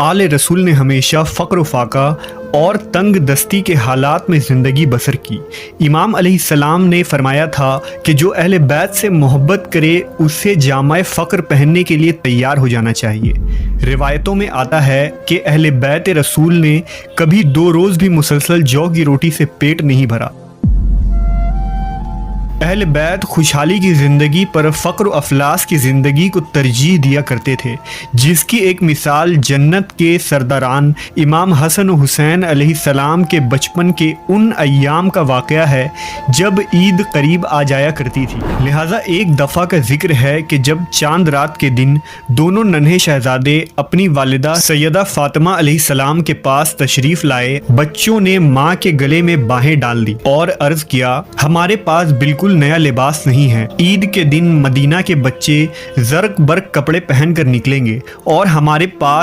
آل رسول نے ہمیشہ فقر و فاقہ اور تنگ دستی کے حالات میں زندگی بسر کی۔ امام علیہ السلام نے فرمایا تھا کہ جو اہل بیت سے محبت کرے اسے جامہ فقر پہننے کے لیے تیار ہو جانا چاہیے۔ روایتوں میں آتا ہے کہ اہل بیت رسول نے کبھی 2 روز بھی مسلسل جو کی روٹی سے پیٹ نہیں بھرا۔ اہل بیت خوشحالی کی زندگی پر فقر و افلاس کی زندگی کو ترجیح دیا کرتے تھے، جس کی ایک مثال جنت کے سرداران امام حسن و حسین علیہ السلام کے بچپن کے ان ایام کا واقعہ ہے جب عید قریب آ جایا کرتی تھی۔ لہٰذا ایک دفعہ کا ذکر ہے کہ جب چاند رات کے دن دونوں ننھے شہزادے اپنی والدہ سیدہ فاطمہ علیہ السلام کے پاس تشریف لائے، بچوں نے ماں کے گلے میں باہیں ڈال دی اور عرض کیا، ہمارے پاس بالکل نیا لباس نہیں ہے۔ عید کے دن مدینہ کے بچے زرق برق کپڑے پہن کر نکلیں گے اور ہمارے پاس